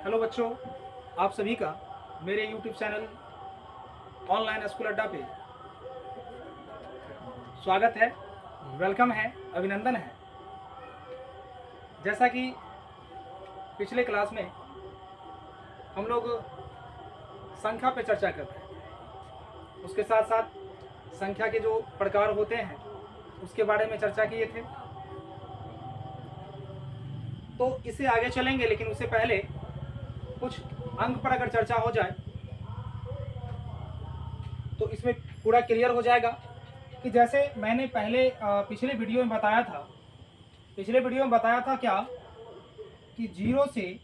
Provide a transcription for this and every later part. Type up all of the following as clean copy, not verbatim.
Hello बच्चों, आप सभी का मेरे YouTube चैनल ऑनलाइन स्कूल अड्डा पे स्वागत है, वेलकम है, अभिनंदन है। जैसा कि पिछले क्लास में हम लोग संख्या पे चर्चा कर रहे हैं, उसके साथ साथ संख्या के जो प्रकार होते हैं उसके बारे में चर्चा किए थे। तो इससे आगे चलेंगे, लेकिन उससे पहले कुछ अंक पर अगर चर्चा हो जाए तो इसमें पूरा क्लियर हो जाएगा कि जैसे मैंने पहले पिछले वीडियो में बताया था क्या कि जीरो से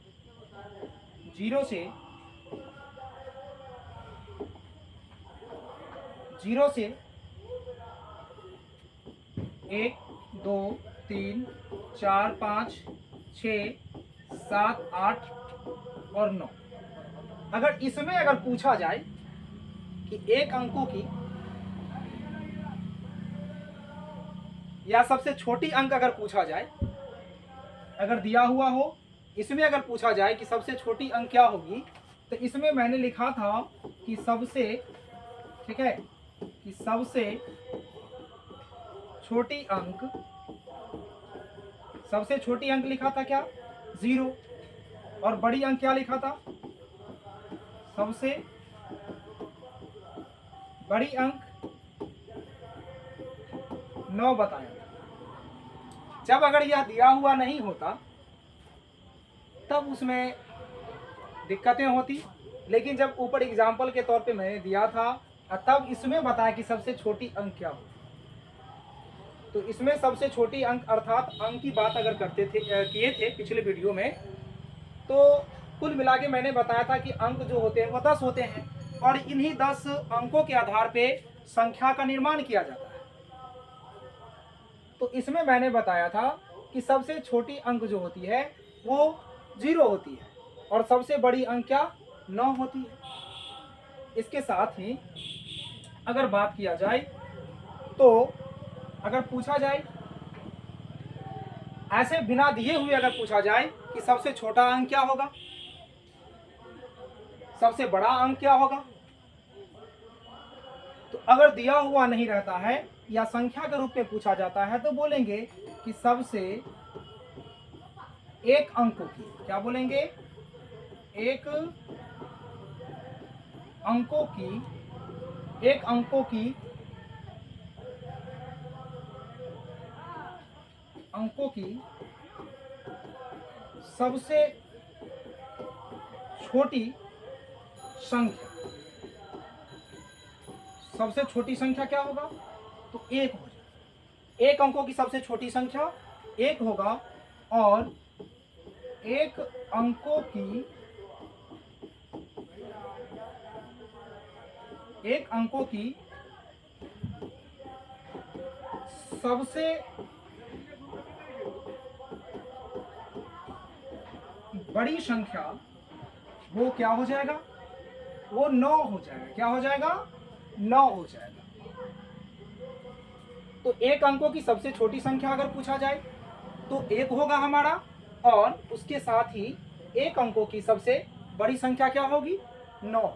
एक, दो, तीन, चार, पाँच, 6, 7, 8 और 9। अगर इसमें अगर पूछा जाए कि एक अंकों की या सबसे छोटी अंक अगर पूछा जाए, अगर दिया हुआ हो, इसमें अगर पूछा जाए कि सबसे छोटी अंक क्या होगी, तो इसमें मैंने लिखा था कि सबसे, ठीक है, कि सबसे छोटी अंक लिखा था क्या, 0। और बड़ी अंक क्या लिखा था, सबसे बड़ी अंक 9 बताया था। जब अगर यह दिया हुआ नहीं होता तब उसमें दिक्कतें होती, लेकिन जब ऊपर एग्जाम्पल के तौर पे मैंने दिया था तब इसमें बताया कि सबसे छोटी अंक क्या हो। तो इसमें सबसे छोटी अंक अर्थात अंक की बात अगर किए थे पिछले वीडियो में, तो कुल मिला के मैंने बताया था कि अंक जो होते हैं वो 10 होते हैं और इन्हीं 10 अंकों के आधार पे संख्या का निर्माण किया जाता है। तो इसमें मैंने बताया था कि सबसे छोटी अंक जो होती है वो 0 होती है और सबसे बड़ी अंक क्या, 9 होती है। इसके साथ ही अगर बात किया जाए तो अगर पूछा जाए ऐसे बिना दिए हुए, अगर पूछा जाए कि सबसे छोटा अंक क्या होगा, सबसे बड़ा अंक क्या होगा, तो अगर दिया हुआ नहीं रहता है या संख्या के रूप में पूछा जाता है तो बोलेंगे कि सबसे एक अंकों की, क्या बोलेंगे, एक अंकों की सबसे छोटी संख्या, सबसे छोटी संख्या क्या होगा, तो 1 हो जाएगा। एक अंकों की सबसे छोटी संख्या 1 होगा और एक अंकों की सबसे बड़ी संख्या वो क्या हो जाएगा, वो 9 हो जाएगा। क्या हो जाएगा, 9 हो जाएगा। तो एक अंकों की सबसे छोटी संख्या अगर पूछा जाए तो 1 होगा हमारा, और उसके साथ ही एक अंकों की सबसे बड़ी संख्या क्या होगी, 9।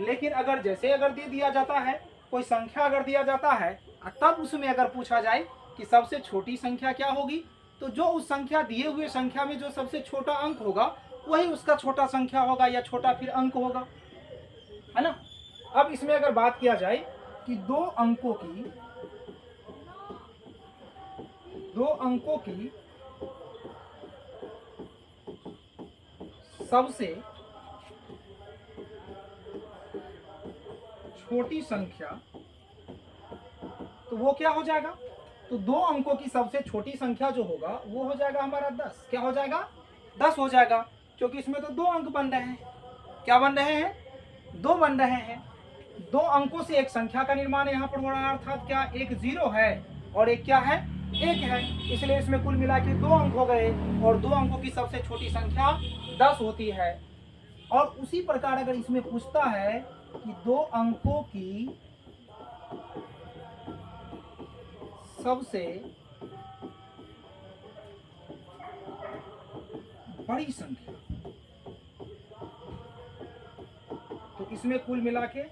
लेकिन अगर जैसे अगर दे दिया जाता है, कोई संख्या अगर दिया जाता है तब उसमें अगर पूछा जाए कि सबसे छोटी संख्या क्या होगी, तो जो उस संख्या दिए हुए संख्या में जो सबसे छोटा अंक होगा वही उसका छोटा संख्या होगा या छोटा फिर अंक होगा, है ना। अब इसमें अगर बात किया जाए कि दो अंकों की सबसे छोटी संख्या, तो वो क्या हो जाएगा, तो 2 अंकों की सबसे छोटी संख्या जो होगा वो हो जाएगा हमारा 10। क्या हो जाएगा, 10 हो जाएगा, क्योंकि इसमें तो 2 अंक बन रहे हैं। क्या बन रहे हैं, 2 बन रहे हैं। 2 अंकों से एक संख्या का निर्माण यहाँ पर हो रहा है, अर्थात क्या, एक 0 है और एक क्या है, 1 है। इसलिए इसमें कुल मिला के 2 अंक हो गए और 2 अंकों की सबसे छोटी संख्या 10 होती है। और उसी प्रकार अगर इसमें पूछता है कि 2 अंकों की सबसे बड़ी संख्या, इसमें कुल मिला के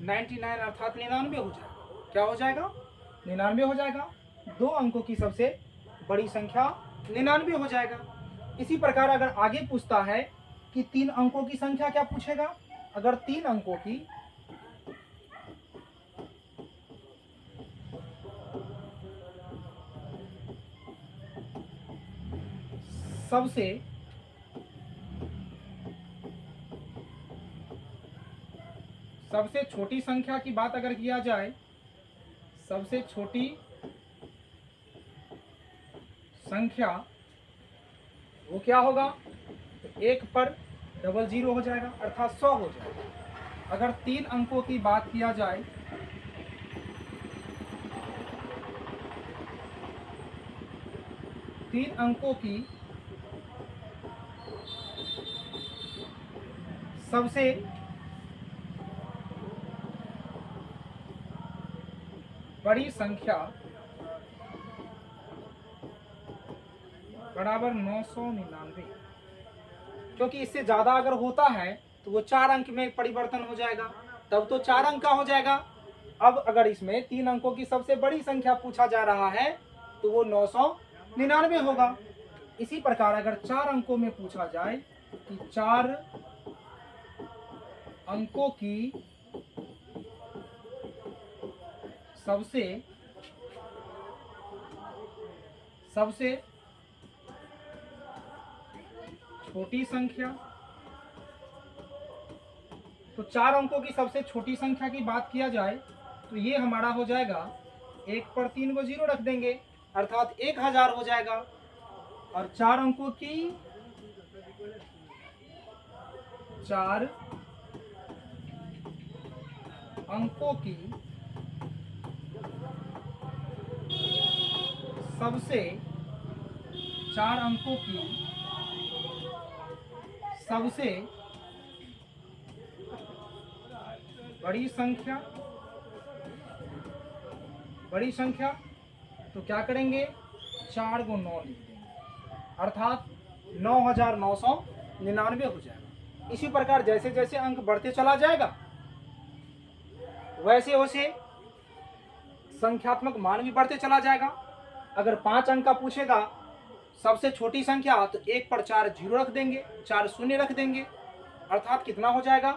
99 अर्थात 99 हो जाएगा। क्या हो जाएगा? 99 हो जाएगा। 2 अंकों की सबसे बड़ी संख्या 99 हो जाएगा। इसी प्रकार अगर आगे पूछता है कि 3 अंकों की संख्या क्या पूछेगा? अगर 3 अंकों की सबसे छोटी संख्या की बात अगर किया जाए, सबसे छोटी संख्या वो क्या होगा? तो 1 पर 00 हो जाएगा अर्थात 100 हो जाएगा। अगर 3 अंकों की बात किया जाए, तीन अंकों की सबसे बड़ी संख्या बराबर 999, क्योंकि इससे ज्यादा अगर होता है तो वो 4 अंक में परिवर्तन हो जाएगा, तब तो 4 अंक का हो जाएगा। अब अगर इसमें 3 अंकों की सबसे बड़ी संख्या पूछा जा रहा है तो वो 999 होगा। इसी प्रकार अगर 4 अंकों में पूछा जाए कि 4 अंकों की सबसे छोटी संख्या, तो 4 अंकों की सबसे छोटी संख्या की बात किया जाए तो ये हमारा हो जाएगा 1 पर 3 को 0 रख देंगे अर्थात 1000 हो जाएगा। और 4 अंकों की सबसे बड़ी संख्या तो क्या करेंगे? 4 को 9 लिख देंगे अर्थात 9999 हो जाएगा। इसी प्रकार जैसे जैसे अंक बढ़ते चला जाएगा वैसे वैसे संख्यात्मक मान भी बढ़ते चला जाएगा। अगर 5 अंक का पूछेगा सबसे छोटी संख्या तो 1 पर 4 0 रख देंगे, 4 शून्य रख देंगे अर्थात कितना हो जाएगा?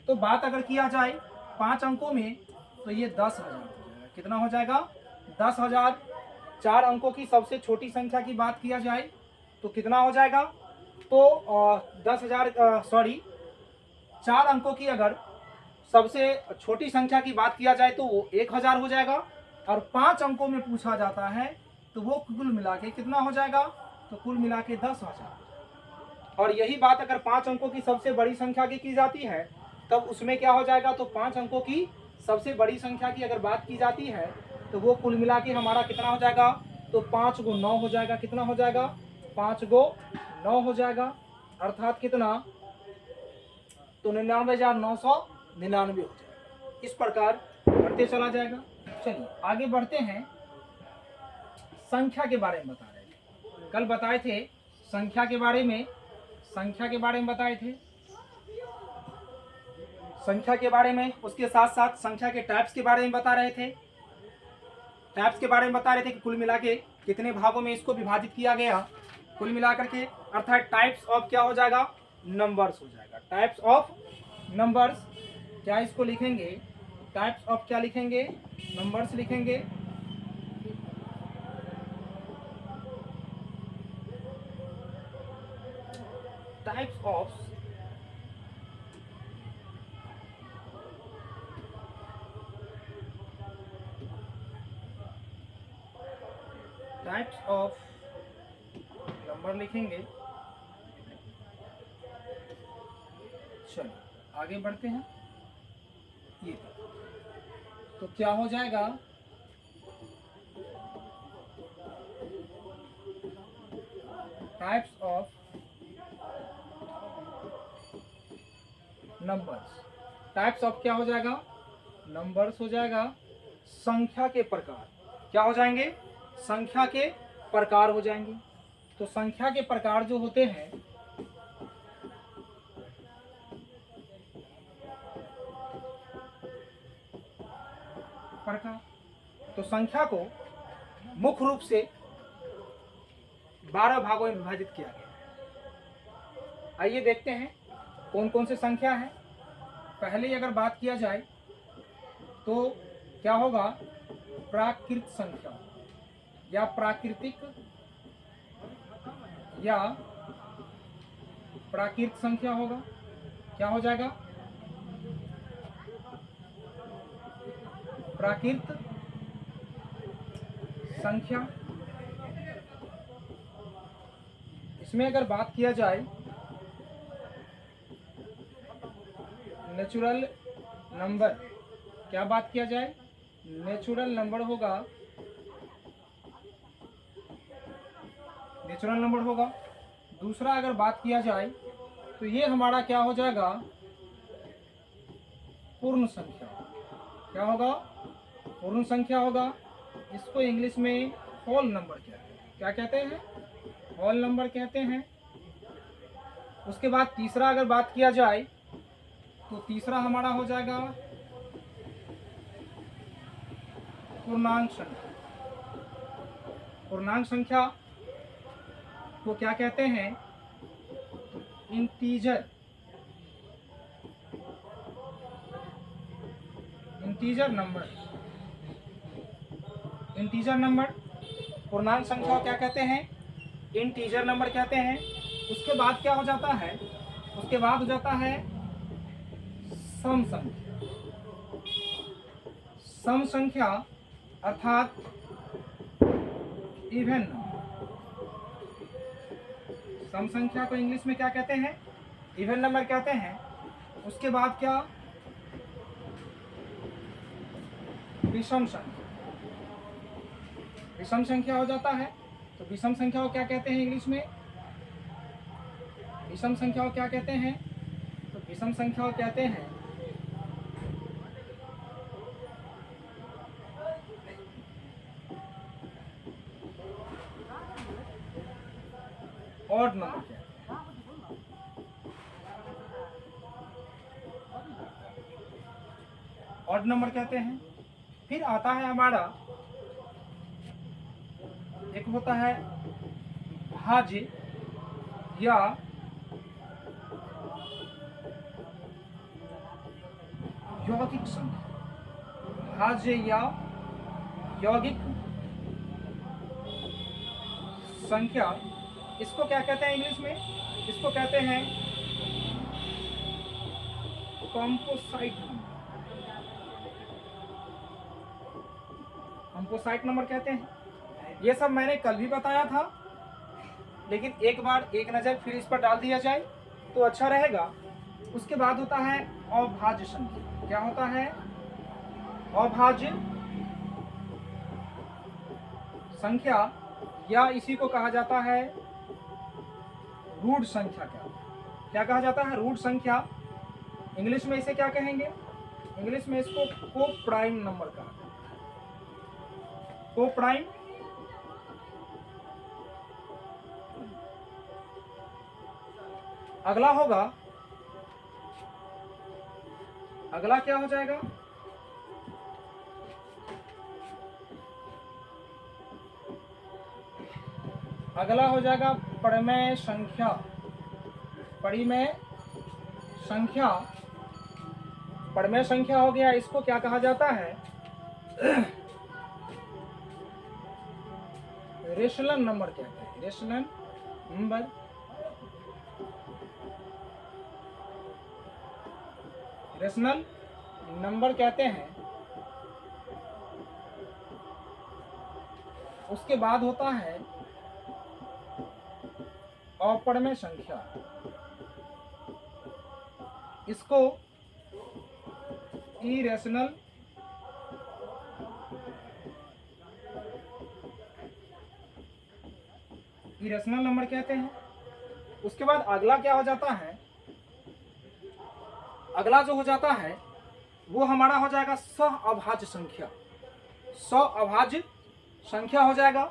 तो बात अगर किया जाए 5 अंकों में तो ये 10,000 हो जाएगा। कितना हो जाएगा? 10,000। 4 अंकों की सबसे छोटी संख्या की बात किया जाए तो कितना हो जाएगा? तो 10,000 सॉरी 4 अंकों की अगर सबसे छोटी संख्या की बात किया जाए तो वो 1000 हो जाएगा। और 5 अंकों में पूछा जाता है तो वो कुल मिला के कितना हो जाएगा? तो कुल मिला के 10,000। और यही बात अगर 5 अंकों की सबसे बड़ी संख्या की जाती है तब उसमें क्या हो जाएगा? तो 5 अंकों की सबसे बड़ी संख्या की अगर बात की जाती है तो वो कुल मिला के हमारा कितना हो जाएगा? तो 5 को 9 हो जाएगा। कितना हो जाएगा? 5 को 9 हो जाएगा अर्थात कितना? तो 99,999 हो जाएगा। इस प्रकार बढ़ते चला जाएगा। चलिए आगे बढ़ते हैं। संख्या के बारे में बता रहे थे, कल बताए थे संख्या के बारे में बताए थे संख्या के बारे में। उसके साथ साथ संख्या के टाइप्स के बारे में बता रहे थे। टाइप्स के बारे में बता रहे थे कि कुल मिला के कितने भागों में इसको विभाजित किया गया कुल मिलाकर के, अर्थात टाइप्स ऑफ क्या हो जाएगा? नंबर्स हो जाएगा। टाइप्स ऑफ नंबर्स क्या इसको लिखेंगे? टाइप्स ऑफ क्या लिखेंगे? नंबर्स लिखेंगे। टाइप्स ऑफ नंबर लिखेंगे। चलो आगे बढ़ते हैं। ये तो क्या हो जाएगा? Types of numbers. Types of क्या हो जाएगा? नंबर्स हो जाएगा। संख्या के प्रकार क्या हो जाएंगे? संख्या के प्रकार हो जाएंगे। तो संख्या के प्रकार जो होते हैं प्रकार। तो संख्या को मुख्य रूप से 12 भागों में विभाजित किया गया। आइए देखते हैं कौन कौन से संख्या है। पहले अगर बात किया जाए तो क्या होगा, प्राकृत संख्या या प्राकृतिक या प्राकृत संख्या होगा। क्या हो जाएगा, प्राकृत संख्या। इसमें अगर बात किया जाए नेचुरल नंबर, क्या बात किया जाए, नेचुरल नंबर होगा, नेचुरल नंबर होगा। दूसरा अगर बात किया जाए तो ये हमारा क्या हो जाएगा, पूर्ण संख्या। क्या होगा, पूर्ण संख्या होगा। इसको इंग्लिश में होल नंबर कहते हैं। क्या कहते हैं, होल नंबर कहते हैं। उसके बाद तीसरा अगर बात किया जाए तो तीसरा हमारा हो जाएगा पूर्णांक संख्या। पूर्णांक संख्या को क्या कहते हैं, integer, integer number. Integer number, पूर्णांक संख्या को क्या कहते हैं, इंटीजर नंबर कहते हैं। उसके बाद क्या हो जाता है, उसके बाद हो जाता है सम संख्या। सम संख्या अर्थात इवन नंबर। सम संख्या को इंग्लिश में क्या कहते हैं, इवन नंबर कहते हैं। उसके बाद क्या, विषम संख्या। विषम संख्या हो जाता है। तो विषम संख्या को क्या कहते हैं इंग्लिश में, विषम संख्या को क्या कहते हैं, तो विषम संख्या को कहते हैं ऑड नंबर कहते हैं। ऑड नंबर कहते हैं। फिर आता है हमारा, एक होता है भाज्य या यौगिक संख्या। भाज्य या यौगिक संख्या, इसको क्या कहते हैं इंग्लिश में, इसको कहते हैं कंपोसाइट नंबर। कंपोसाइट नंबर कहते हैं। ये सब मैंने कल भी बताया था, लेकिन एक बार एक नज़र फिर इस पर डाल दिया जाए तो अच्छा रहेगा। उसके बाद होता है अभाज्य संख्या। क्या होता है, अभाज्य संख्या, या इसी को कहा जाता है रूट संख्या। क्या कहा जाता है, रूट संख्या। इंग्लिश में इसे क्या कहेंगे, इंग्लिश में इसको को प्राइम नंबर कहा जाता है। को प्राइम। अगला होगा, अगला क्या हो जाएगा, अगला हो जाएगा परिमेय संख्या। परिमेय संख्या, परिमेय संख्या हो गया। इसको क्या कहा जाता है, रेशनल नंबर कहते हैं। रेशनल नंबर, रेशनल नंबर कहते हैं। उसके बाद होता है अपरिमेय संख्या। इसको इरेशनल नंबर कहते हैं। उसके बाद अगला क्या हो जाता है, अगला जो हो जाता है वो हमारा हो जाएगा सहअभाज्य संख्या। सहअभाज्य संख्या हो जाएगा।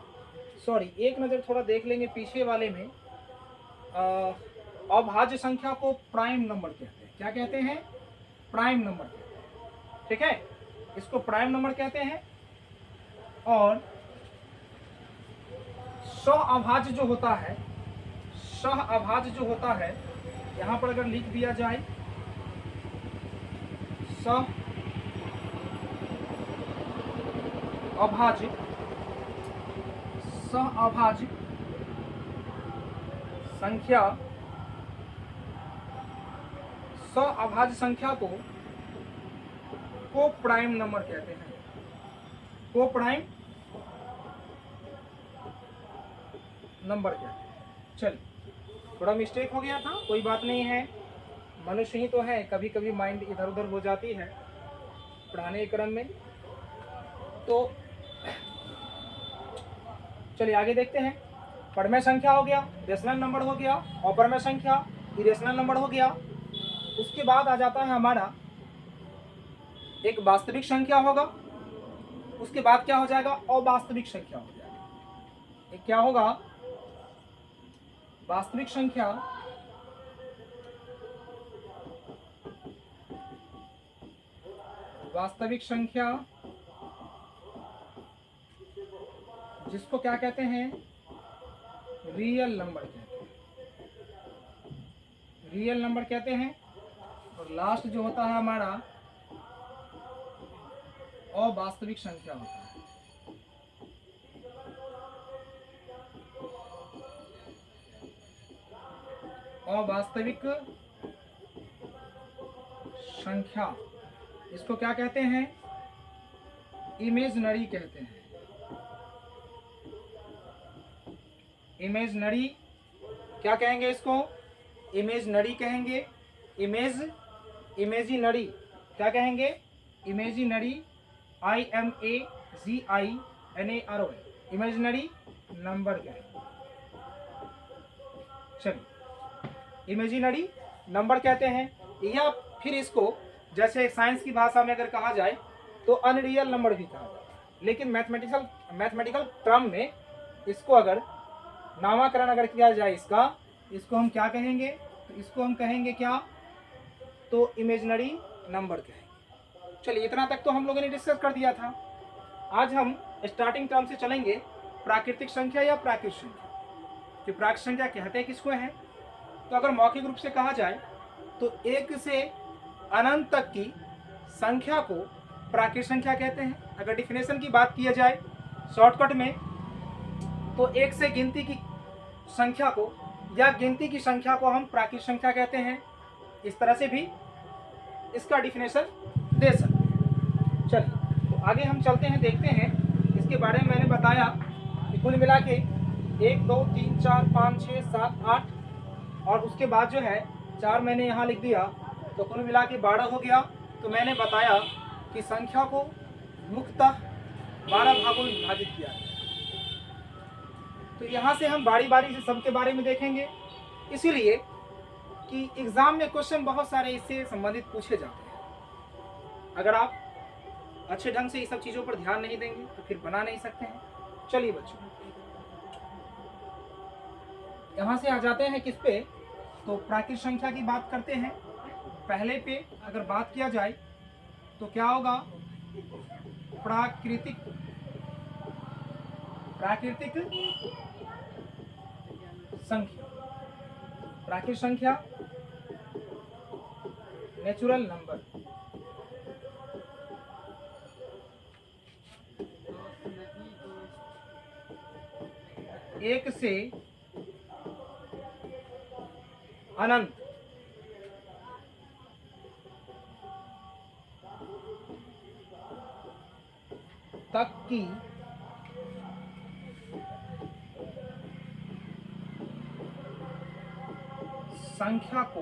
सॉरी, एक नज़र थोड़ा देख लेंगे पीछे वाले में। अभाज्य संख्या को प्राइम नंबर कहते हैं। क्या कहते हैं, प्राइम नंबर कहते हैं। ठीक है। इसको प्राइम नंबर कहते हैं। और सहअभाज्य जो होता है, सहअभाज्य जो होता है, यहाँ पर अगर लिख दिया जाए सहअभाज्य, सहअभाज्य संख्या, सहअभाज्य संख्या को प्राइम नंबर कहते हैं। प्राइम नंबर कहते हैं। चलिए, थोड़ा मिस्टेक हो गया था, कोई बात नहीं है, मनुष्य ही तो है, कभी कभी माइंड इधर उधर हो जाती है पढ़ाने के क्रम में। तो चलिए आगे देखते हैं। परमेय संख्या हो गया, रेशनल नंबर हो गया, अपरमेय संख्या इरेशनल नंबर हो गया। उसके बाद आ जाता है हमारा एक वास्तविक संख्या होगा। उसके बाद क्या हो जाएगा, अवास्तविक संख्या हो जाएगा। एक क्या होगा, वास्तविक संख्या, वास्तविक संख्या जिसको क्या कहते हैं, रियल नंबर कहते हैं, रियल नंबर कहते हैं। और लास्ट जो होता है हमारा अवास्तविक संख्या होता है। अवास्तविक संख्या इसको क्या कहते हैं, इमेजनरी कहते हैं। इमेजनरी क्या कहेंगे इसको, इमेजनरी कहेंगे। इमेजिनरी क्या कहेंगे, इमेजिनरी, IMAGINARY, इमेजिनरी नंबर कहेंगे। चलिए, इमेजिनरी नंबर कहते हैं। या फिर इसको जैसे साइंस की भाषा में अगर कहा जाए तो अनरियल नंबर भी कहा जाता है। लेकिन मैथमेटिकल टर्म में इसको अगर नामकरण अगर किया जाए इसको हम क्या कहेंगे, तो इसको हम कहेंगे क्या, तो इमेजिनरी नंबर कहेंगे। चलिए, इतना तक तो हम लोगों ने डिस्कस कर दिया था। आज हम स्टार्टिंग टर्म से चलेंगे, प्राकृतिक संख्या या प्राकृत संख्या। कि प्राकृत संख्या कहते हैं किसको है, तो अगर मौखिक रूप से कहा जाए तो एक से अनंत तक की संख्या को प्राकृत संख्या कहते हैं। अगर डिफिनेशन की बात किया जाए शॉर्टकट में, तो एक से गिनती की संख्या को या गिनती की संख्या को हम प्राकृत संख्या कहते हैं। इस तरह से भी इसका डिफिनेशन दे सकते हैं। चलिए, तो आगे हम चलते हैं, देखते हैं इसके बारे में। मैंने बताया कि कुल मिला के 1 2 3 4 5 6 7 8 और उसके बाद जो है 4 मैंने यहाँ लिख दिया, तो कुल मिला के 12 हो गया। तो मैंने बताया कि संख्या को मुख्यतः 12 भागों में विभाजित किया है। तो यहाँ से हम बारी बारी से सबके बारे में देखेंगे, इसीलिए कि एग्जाम में क्वेश्चन बहुत सारे इससे संबंधित पूछे जाते हैं। अगर आप अच्छे ढंग से ये सब चीज़ों पर ध्यान नहीं देंगे तो फिर बना नहीं सकते हैं। चलिए बच्चों, यहाँ से आ जाते हैं किस पे, तो प्राकृत संख्या की बात करते हैं। पहले पे अगर बात किया जाए तो क्या होगा, प्राकृतिक संख्या। प्राकृत संख्या नेचुरल नंबर। एक से अनंत तक की संख्या को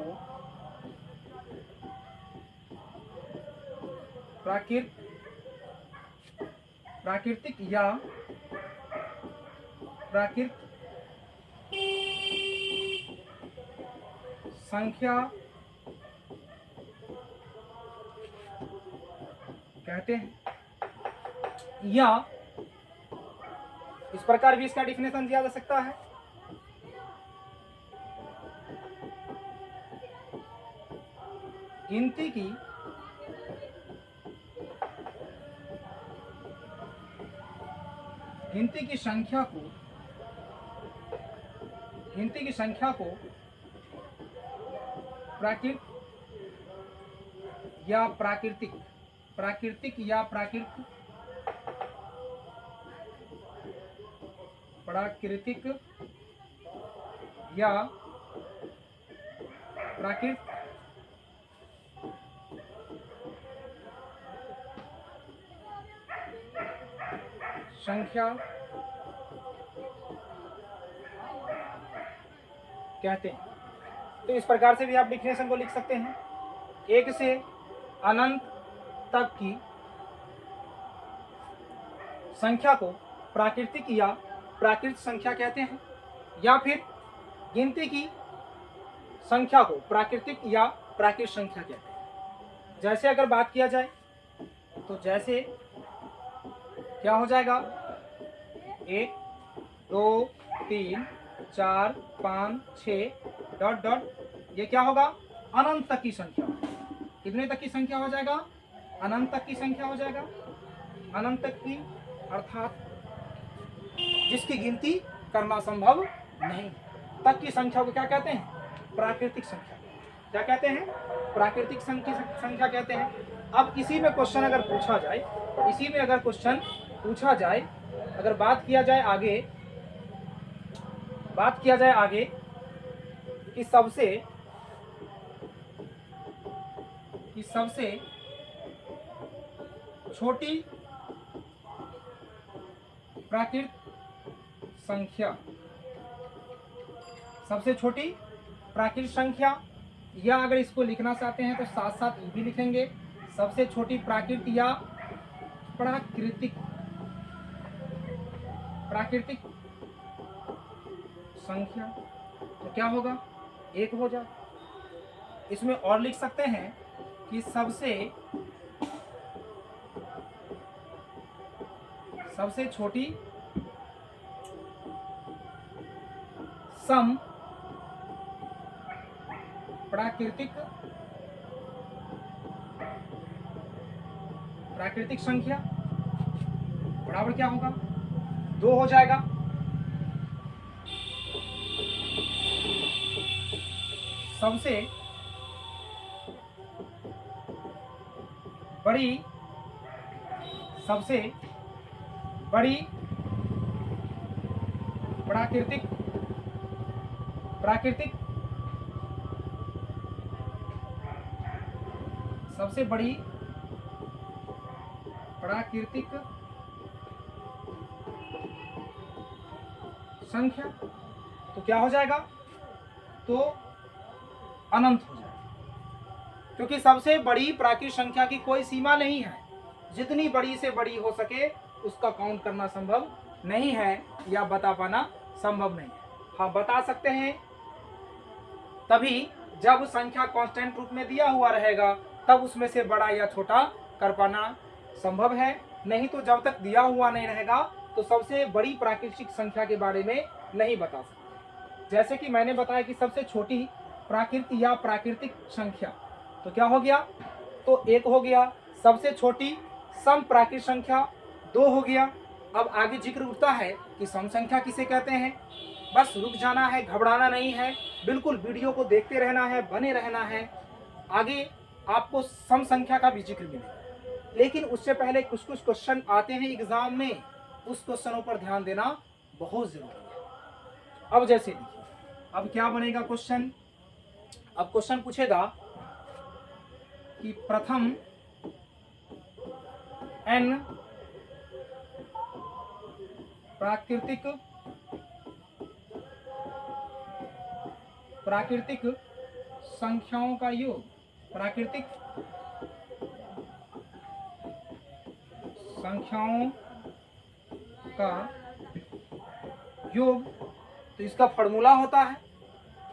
प्राकृतिक या प्राकृत संख्या कहते हैं। या इस प्रकार भी इसका डिफिनेशन दिया जा सकता है, गिनती की गिनती की संख्या को प्राकृतिक या प्राकृतिक या प्राकृतिक संख्या कहते हैं। तो इस प्रकार से भी आप डिफिनेशन को लिख सकते हैं। एक से अनंत तक की संख्या को प्राकृतिक या प्राकृतिक संख्या कहते हैं, या फिर गिनती की संख्या को प्राकृतिक या प्राकृतिक संख्या कहते हैं। जैसे अगर बात किया जाए तो जैसे क्या हो जाएगा, 1 2 3 4 5 6 डॉट डॉट, ये क्या होगा, अनंत तक की संख्या। कितने तक की संख्या हो जाएगा, अनंत तक की संख्या हो जाएगा। अनंत तक की अर्थात जिसकी गिनती करना संभव नहीं तक की संख्या को क्या कहते हैं, प्राकृतिक संख्या। क्या कहते हैं, प्राकृतिक संख्या कहते हैं। अब इसी में क्वेश्चन अगर पूछा जाए, अगर बात किया जाए आगे कि सबसे छोटी प्राकृतिक संख्या, सबसे छोटी प्राकृतिक संख्या, या अगर इसको लिखना चाहते हैं तो साथ साथ ये भी लिखेंगे, सबसे छोटी प्राकृतिक या प्राकृतिक संख्या, तो क्या होगा, 1 हो जाए। इसमें और लिख सकते हैं कि सबसे छोटी सम प्राकृतिक संख्या बराबर क्या होगा, 2 हो जाएगा। सबसे बड़ी प्राकृतिक सबसे बड़ी प्राकृतिक संख्या, तो क्या हो जाएगा, तो अनंत हो जाएगा। क्योंकि सबसे बड़ी प्राकृतिक संख्या की कोई सीमा नहीं है, जितनी बड़ी से बड़ी हो सके उसका काउंट करना संभव नहीं है या बता पाना संभव नहीं है। हाँ, बता सकते हैं तभी जब संख्या कांस्टेंट रूप में दिया हुआ रहेगा, तब उसमें से बड़ा या छोटा कर पाना संभव है। नहीं तो जब तक दिया हुआ नहीं रहेगा तो सबसे बड़ी प्राकृतिक संख्या के बारे में नहीं बता सकते। जैसे कि मैंने बताया कि सबसे छोटी प्राकृतिक या प्राकृतिक संख्या, तो क्या हो गया, तो 1 हो गया। सबसे छोटी सम प्राकृतिक संख्या 2 हो गया। अब आगे जिक्र उठता है कि सम संख्या किसे कहते हैं। बस रुक जाना है, घबराना नहीं है, बिल्कुल वीडियो को देखते रहना है, बने रहना है। आगे आपको सम संख्या का भी जिक्र मिलेगा, लेकिन उससे पहले कुछ क्वेश्चन आते हैं एग्जाम में, उस क्वेश्चनों पर ध्यान देना बहुत जरूरी है। अब जैसे देखिए, अब क्या बनेगा क्वेश्चन। अब क्वेश्चन पूछेगा कि प्रथम n प्राकृतिक संख्याओं का योग, प्राकृतिक संख्याओं का योग, तो इसका फॉर्मूला होता है।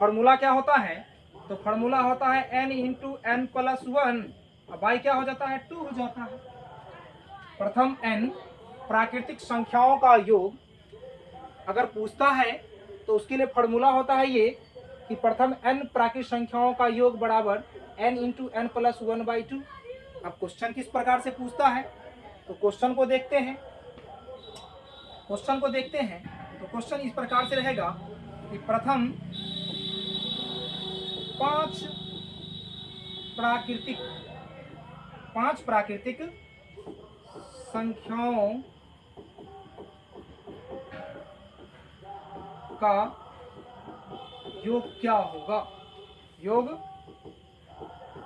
फॉर्मूला क्या होता है, तो फॉर्मूला होता है n इंटू n प्लस 1। अब y क्या हो जाता है, 2 हो जाता है। प्रथम n प्राकृतिक संख्याओं का योग अगर पूछता है तो उसके लिए फॉर्मूला होता है ये कि प्रथम n प्राकृतिक संख्याओं का योग बराबर n इंटू n प्लस 1/2। अब क्वेश्चन किस प्रकार से पूछता है, तो क्वेश्चन को देखते हैं। क्वेश्चन को देखते हैं तो क्वेश्चन इस प्रकार से रहेगा कि प्रथम 5 प्राकृतिक संख्याओं का योग क्या होगा। योग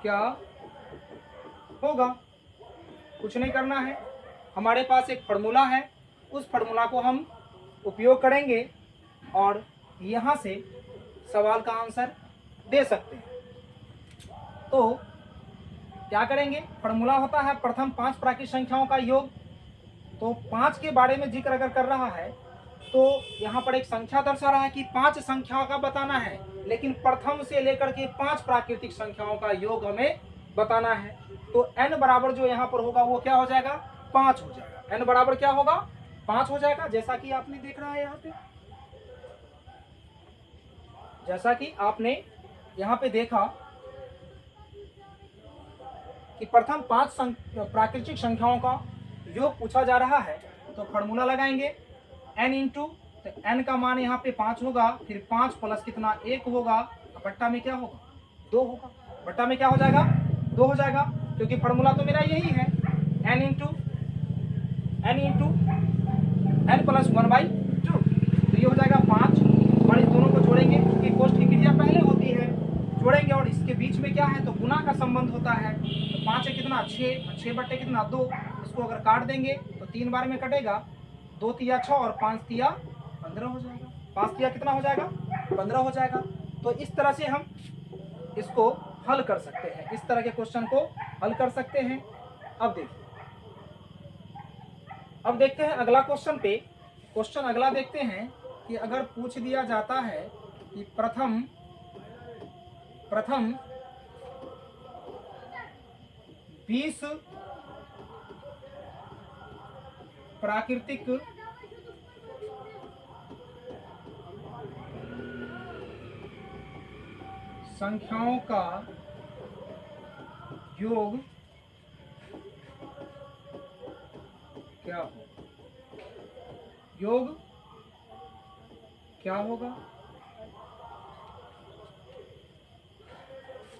क्या होगा। कुछ नहीं करना है, हमारे पास एक फार्मूला है, उस फार्मूला को हम उपयोग करेंगे और यहाँ से सवाल का आंसर दे सकते हैं। तो क्या करेंगे, फार्मूला होता है प्रथम 5 प्राकृतिक संख्याओं का योग। तो 5 के बारे में जिक्र अगर कर रहा है तो यहाँ पर एक संख्या दर्शा रहा है कि 5 संख्याओं का बताना है, लेकिन प्रथम से लेकर के 5 प्राकृतिक संख्याओं का योग हमें बताना है। तो n बराबर जो यहाँ पर होगा वो क्या हो जाएगा, 5 हो जाएगा। n बराबर क्या होगा, 5 हो जाएगा। जैसा कि आपने देख रहा है यहाँ पे, जैसा कि आपने यहाँ पे देखा कि प्रथम 5 प्राकृतिक संख्याओं का योग पूछा जा रहा है। तो फार्मूला लगाएंगे n इंटू, तो n का मान यहाँ पे 5 होगा, फिर 5 प्लस कितना 1 होगा, बट्टा में क्या होगा 2 होगा। बट्टा में क्या हो जाएगा 2 हो जाएगा, क्योंकि फार्मूला तो मेरा यही है n इंटू n प्लस 1/2। तो ये हो जाएगा 5 और इस दोनों को जोड़ेंगे क्योंकि कोष्ठ की क्रिया पहले होती है, जोड़ेंगे और इसके बीच में क्या है तो गुना का संबंध होता है। तो 5 है कितना 6 बट्टे कितना 2। इसको अगर काट देंगे तो 3 बार में कटेगा, 2 तिया 6 और 5 तिया 15 हो जाएगा। 5 तिया कितना हो जाएगा 15 हो जाएगा। तो इस तरह से हम इसको हल कर सकते हैं, इस तरह के क्वेश्चन को हल कर सकते हैं। अब देखिए, अब देखते हैं अगला क्वेश्चन पे। क्वेश्चन अगला देखते हैं कि अगर पूछ दिया जाता है कि प्रथम 20 प्राकृतिक संख्याओं का योग क्या होगा। योग क्या होगा।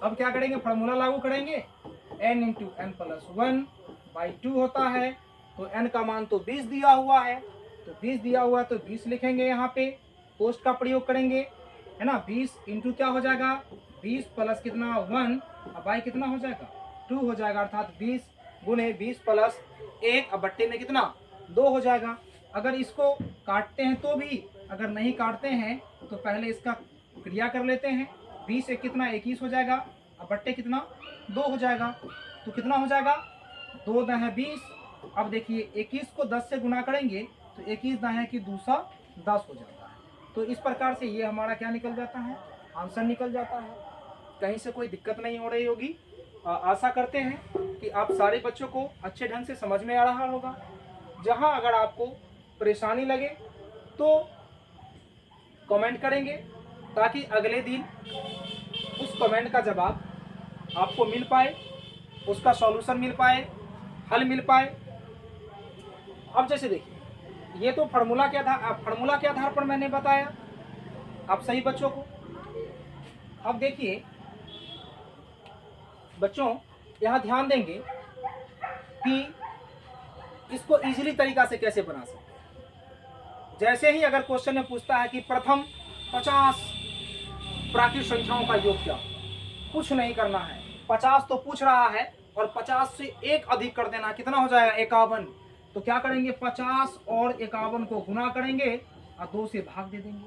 अब क्या करेंगे, फार्मूला लागू करेंगे, n इंटू n प्लस 1/2 होता है। तो n का मान तो 20 दिया हुआ है, तो 20 दिया हुआ है तो 20 लिखेंगे, यहाँ पे पोस्ट का प्रयोग करेंगे, है ना। 20 इंटू क्या हो जाएगा 20 प्लस कितना 1 अब बाई कितना हो जाएगा 2 हो जाएगा, अर्थात 20 गुने 20 प्लस 1 अब बट्टे में कितना 2 हो जाएगा। अगर इसको काटते हैं तो भी, अगर नहीं काटते हैं तो पहले इसका क्रिया कर लेते हैं। 20 से कितना 21 हो जाएगा, अब बट्टे कितना 2 हो जाएगा। तो कितना हो जाएगा 2 दाएं 20। अब देखिए 21 को 10 से गुना करेंगे तो 21 दाएं की दूसरा 10 हो जाता है। तो इस प्रकार से ये हमारा क्या निकल जाता है, आंसर निकल जाता है। कहीं से कोई दिक्कत नहीं हो रही होगी। आशा करते हैं कि आप सारे बच्चों को अच्छे ढंग से समझ में आ रहा होगा। जहां अगर आपको परेशानी लगे तो कमेंट करेंगे, ताकि अगले दिन उस कमेंट का जवाब आपको मिल पाए, उसका सॉल्यूशन मिल पाए, हल मिल पाए। अब जैसे देखिए, ये तो फार्मूला के आधार पर मैंने बताया आप सही बच्चों को। अब देखिए बच्चों, यहाँ ध्यान देंगे कि इसको इजीली तरीका से कैसे बना सकते हैं। जैसे ही अगर क्वेश्चन में पूछता है कि प्रथम 50 प्राकृतिक संख्याओं का योग क्या, कुछ नहीं करना है। 50 तो पूछ रहा है और 50 से एक अधिक कर देना, कितना हो जाएगा 51। तो क्या करेंगे 50 और 51 को गुना करेंगे और 2 से भाग दे देंगे,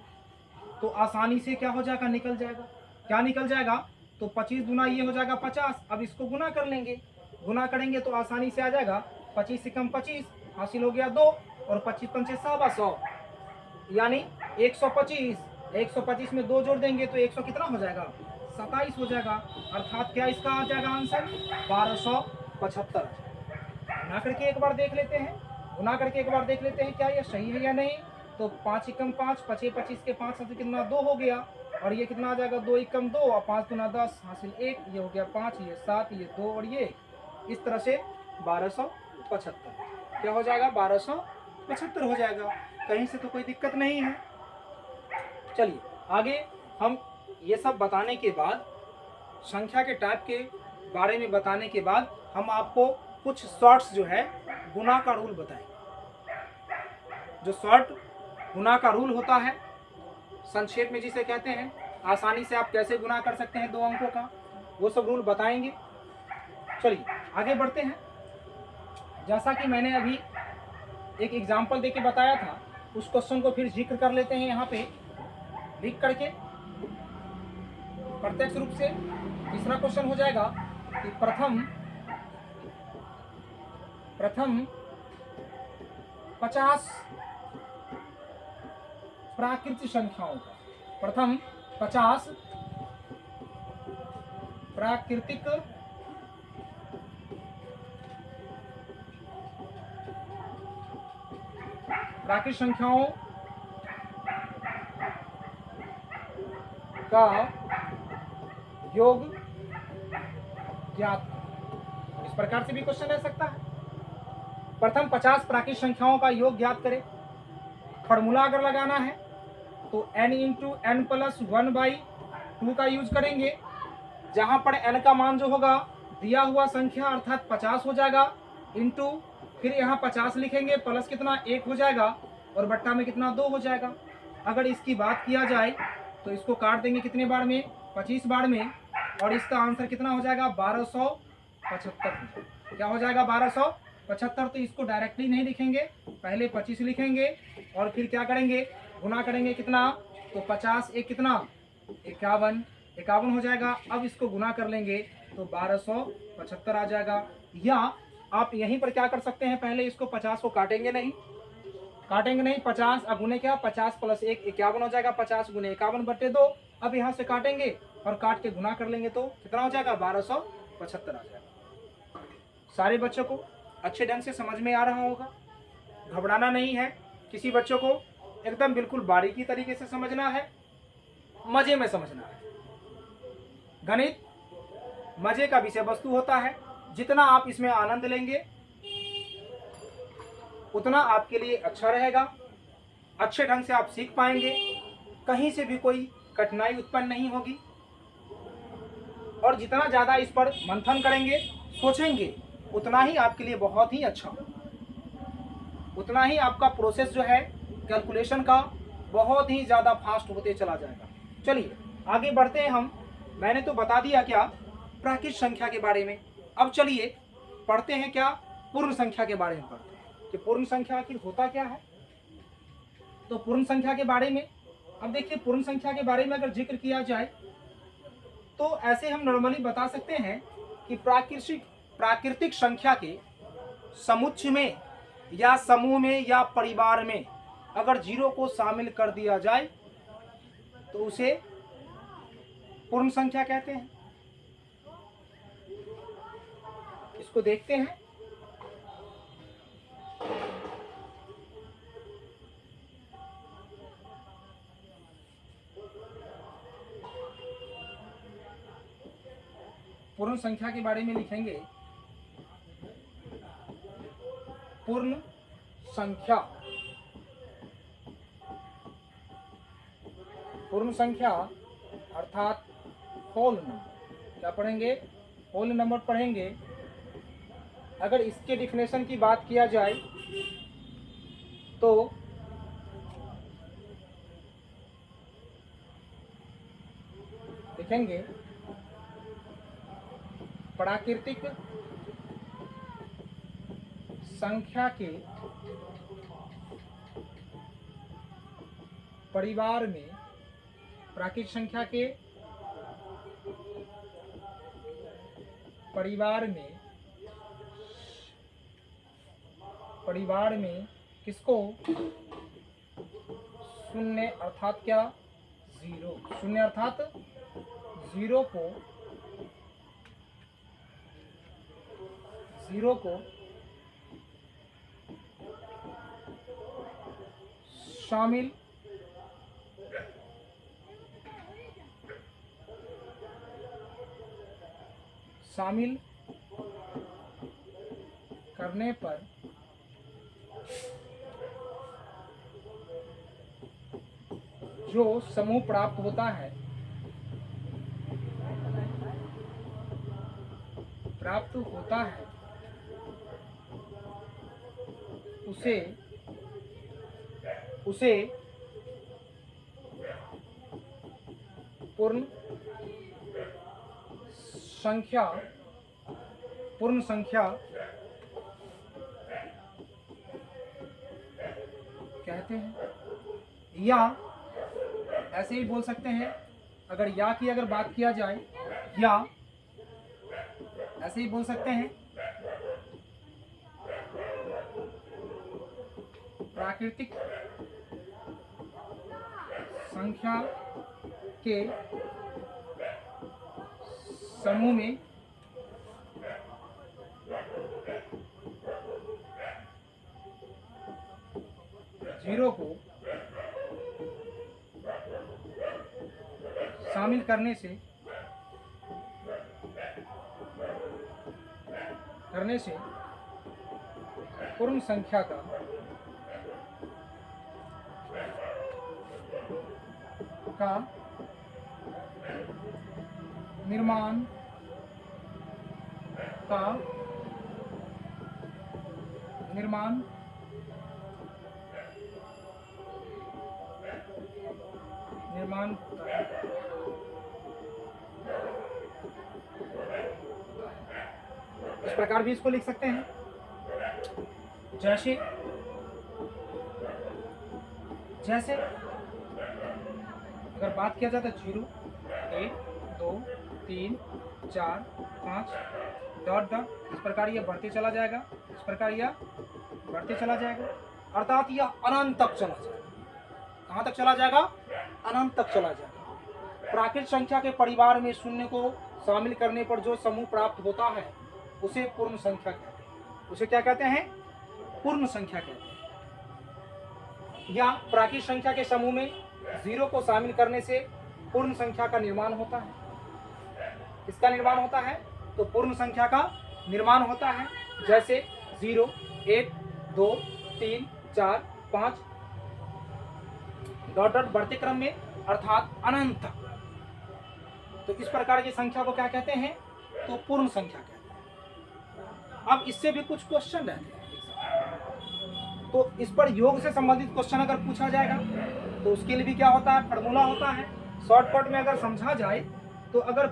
तो आसानी से क्या हो जाएगा निकल जाएगा। क्या निकल जाएगा, तो 25 गुना ये हो जाएगा 50। अब इसको गुना कर लेंगे, गुना करेंगे तो आसानी से आ जाएगा। 25 से कम 25 हासिल हो गया 2 और 25 पंचे 100 यानी 125। 125 में 2 जोड़ देंगे तो 100 कितना हो जाएगा 27 हो जाएगा। अर्थात क्या इसका आ जाएगा आंसर 1275। गुना करके एक बार देख लेते हैं, गुना करके एक बार देख लेते हैं क्या ये सही है या नहीं। तो 5 एकम 5, 5 25 के 5 हासिल कितना 2 हो गया, और ये कितना आ जाएगा 2 एकम 2 और 5 गुना 10 हासिल 1, ये हो गया 5, ये 7, ये 2 और ये। इस तरह से 1275 क्या हो जाएगा 1275। 75 हो जाएगा, कहीं से तो कोई दिक्कत नहीं है। चलिए आगे हम ये सब बताने के बाद, संख्या के टाइप के बारे में बताने के बाद, हम आपको कुछ शॉर्ट्स जो है गुना का रूल बताएंगे। जो शॉर्ट गुना का रूल होता है, संक्षेप में जिसे कहते हैं, आसानी से आप कैसे गुना कर सकते हैं 2 अंकों का, वो सब रूल बताएंगे। चलिए आगे बढ़ते हैं। जैसा कि मैंने अभी एक एग्जाम्पल देके बताया था, उस क्वेश्चन को फिर जिक्र कर लेते हैं यहाँ पे लिख करके प्रत्यक्ष रूप से। तीसरा क्वेश्चन हो जाएगा कि प्रथम 50 प्राकृतिक संख्याओं का, प्रथम 50 प्राकृतिक संख्याओं का योग ज्ञात। इस प्रकार से भी क्वेश्चन रह सकता है। प्रथम 50 प्राकृतिक संख्याओं का योग ज्ञात करें। फॉर्मूला अगर लगाना है तो n इंटू एन प्लस 1/2 का यूज करेंगे, जहां पर n का मान जो होगा दिया हुआ संख्या अर्थात 50 हो जाएगा, इंटू फिर यहाँ 50 लिखेंगे, प्लस कितना 1 हो जाएगा, और बट्टा में कितना 2 हो जाएगा। अगर इसकी बात किया जाए तो इसको काट देंगे कितने बार में, 25 बार में, और इसका आंसर कितना हो जाएगा 1275। क्या हो जाएगा 1275। तो इसको डायरेक्टली नहीं लिखेंगे, पहले 25 लिखेंगे और फिर क्या करेंगे गुना करेंगे, कितना, तो 50 एक कितना 51 हो जाएगा। अब इसको गुना कर लेंगे तो 1275 आ जाएगा। या आप यहीं पर क्या कर सकते हैं, पहले इसको 50 को काटेंगे नहीं, 50 गुने क्या 50 प्लस 1 51 हो जाएगा, 50 गुने 51/2। अब यहाँ से काटेंगे और काट के गुना कर लेंगे तो कितना हो जाएगा 1275 आ जाएगा। सारे बच्चों को अच्छे ढंग से समझ में आ रहा होगा, घबराना नहीं है। किसी बच्चों को एकदम बिल्कुल बारीकी तरीके से समझना है, मजे में समझना है। गणित मजे का विषय वस्तु होता है, जितना आप इसमें आनंद लेंगे उतना आपके लिए अच्छा रहेगा, अच्छे ढंग से आप सीख पाएंगे, कहीं से भी कोई कठिनाई उत्पन्न नहीं होगी। और जितना ज़्यादा इस पर मंथन करेंगे, सोचेंगे, उतना ही आपके लिए बहुत ही अच्छा, उतना ही आपका प्रोसेस जो है कैलकुलेशन का बहुत ही ज़्यादा फास्ट होते चला जाएगा। चलिए आगे बढ़ते हैं हम। मैंने तो बता दिया क्या प्राकृतिक संख्या के बारे में। अब चलिए पढ़ते हैं क्या पूर्ण संख्या के बारे में पढ़ते हैं कि पूर्ण संख्या आखिर होता क्या है। तो पूर्ण संख्या के बारे में, अब देखिए पूर्ण संख्या के बारे में अगर जिक्र किया जाए तो ऐसे हम नॉर्मली बता सकते हैं कि प्राकृतिक संख्या के समुच्चय में या समूह में या परिवार में अगर 0 को शामिल कर दिया जाए तो उसे पूर्ण संख्या कहते हैं। इसको देखते हैं। पूर्ण संख्या के बारे में लिखेंगे, पूर्ण संख्या, पूर्ण संख्या अर्थात होल नंबर। क्या पढ़ेंगे, होल नंबर पढ़ेंगे। अगर इसके डिफिनेशन की बात किया जाए तो लिखेंगे प्राकृतिक संख्या के परिवार में, प्राकृतिक संख्या के परिवार में किसको, शून्य अर्थात क्या 0, शून्य अर्थात 0 को शामिल करने पर जो समूह प्राप्त होता है, उसे पूर्ण संख्या कहते हैं। या ऐसे ही बोल सकते हैं, अगर या की अगर बात किया जाए, या ऐसे ही बोल सकते हैं, प्राकृतिक संख्या के समूह में जीरो को शामिल करने से पूर्ण संख्या का निर्माण होता है। इस प्रकार भी इसको लिख सकते हैं, जैसे अगर बात किया जाता है 0, 1, 2, 3, 4, 5 डॉट डॉट, इस प्रकार यह बढ़ते चला जाएगा, इस प्रकार यह बढ़ते चला जाएगा, अर्थात यह अनंत तक चला जाएगा। कहाँ तक चला जाएगा? अनंत तक चला जाएगा। प्राकृत संख्या के परिवार में शून्य को शामिल करने पर जो समूह प्राप्त होता है उसे पूर्ण संख्या कहते हैं। उसे क्या कहते हैं? पूर्ण संख्या कहते हैं। या प्राकृत संख्या के समूह में 0 को शामिल करने से पूर्ण संख्या का निर्माण होता है। इसका निर्माण होता है तो पूर्ण संख्या का निर्माण होता है, जैसे 0, 1, 2, 3, 4, 5 डॉट डॉट बढ़ते क्रम में, अर्थात अनंत तक। तो इस प्रकार की संख्या को क्या कहते हैं? तो पूर्ण संख्या कहते हैं। अब इससे भी कुछ क्वेश्चन रहते हैं, तो इस पर योग से संबंधित क्वेश्चन अगर पूछा जाएगा तो उसके लिए भी क्या होता है? फार्मूला होता है। शॉर्टकट में अगर समझा जाए तो अगर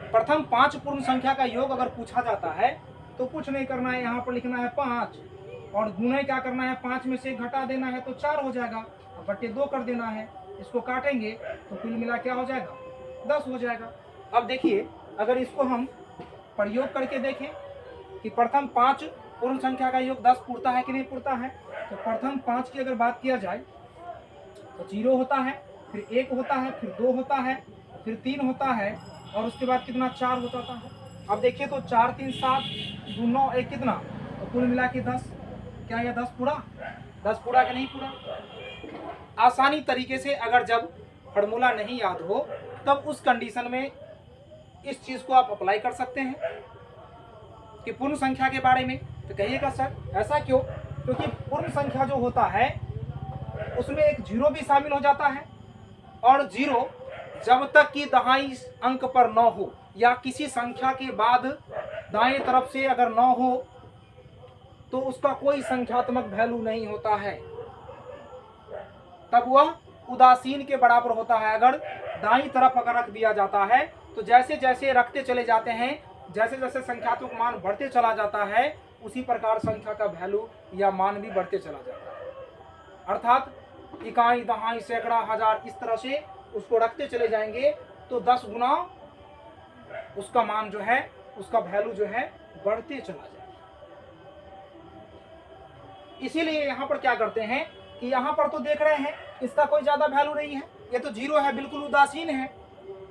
प्रथम 5 पूर्ण संख्या का योग अगर पूछा जाता है तो कुछ नहीं करना है, यहाँ पर लिखना है 5 और गुणे क्या करना है? 5 में से घटा देना है तो 4 हो जाएगा, बटे 2 कर देना है। इसको काटेंगे तो कुल मिला क्या हो जाएगा? 10 हो जाएगा। अब देखिए, अगर इसको हम प्रयोग करके देखें कि प्रथम 5 पूर्ण संख्या का योग 10 पूरता है कि नहीं पूरता है, तो प्रथम 5 की अगर बात किया जाए तो 0 होता है, फिर 1 होता है, फिर 2 होता है, फिर 3 होता है और उसके बाद कितना? 4 हो जाता है। अब देखिए तो 4, 3, 7, 2, 9, 1 कितना? तो कुल मिला के 10। क्या यह 10 पूरा? 10 पूरा कि नहीं पूरा? आसानी तरीके से अगर जब फार्मूला नहीं याद हो तब उस कंडीशन में इस चीज़ को आप अप्लाई कर सकते हैं कि पूर्ण संख्या के बारे में। तो कहिएगा सर ऐसा क्यों? क्योंकि पूर्ण संख्या जो होता है उसमें एक 0 भी शामिल हो जाता है, और 0 जब तक कि दहाई अंक पर न हो या किसी संख्या के बाद दाएं तरफ से अगर न हो तो उसका कोई संख्यात्मक वैल्यू नहीं होता है, तब वह उदासीन के बराबर होता है। अगर दाईं तरफ अगर रख दिया जाता है तो जैसे जैसे रखते चले जाते हैं, जैसे जैसे संख्यात्मक मान बढ़ते चला जाता है, उसी प्रकार संख्या का वैल्यू या मान भी बढ़ते चला जाता है। अर्थात इकाई, दहाई, सैकड़ा, हजार, इस तरह से उसको रखते चले जाएंगे तो 10 गुना उसका मान जो है, उसका वैल्यू जो है बढ़ते चला जाएगा। इसीलिए यहाँ पर क्या करते हैं कि यहाँ पर तो देख रहे हैं इसका कोई ज्यादा वैल्यू नहीं है, ये तो 0 है, बिल्कुल उदासीन है,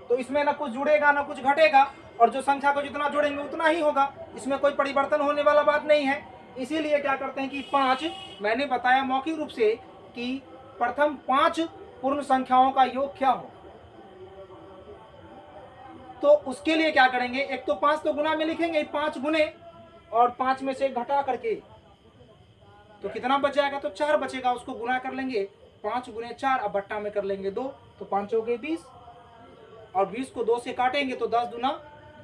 तो इसमें ना कुछ जुड़ेगा ना कुछ घटेगा, और जो संख्या को जितना जोड़ेंगे उतना ही होगा, इसमें कोई परिवर्तन होने वाला बात नहीं है। इसीलिए क्या करते हैं कि 5, मैंने बताया मौखिक रूप से कि प्रथम 5 पूर्ण संख्याओं का योग क्या हो, तो उसके लिए क्या करेंगे? एक तो 5 तो गुना में लिखेंगे, 5 गुने और 5 में से घटा करके तो कितना बच जाएगा? तो 4 बचेगा, उसको गुना कर लेंगे 5 गुने 4, अब बट्टा में कर लेंगे 2, तो 5 हो गए 20, और 20 को 2 से काटेंगे तो 10 दूना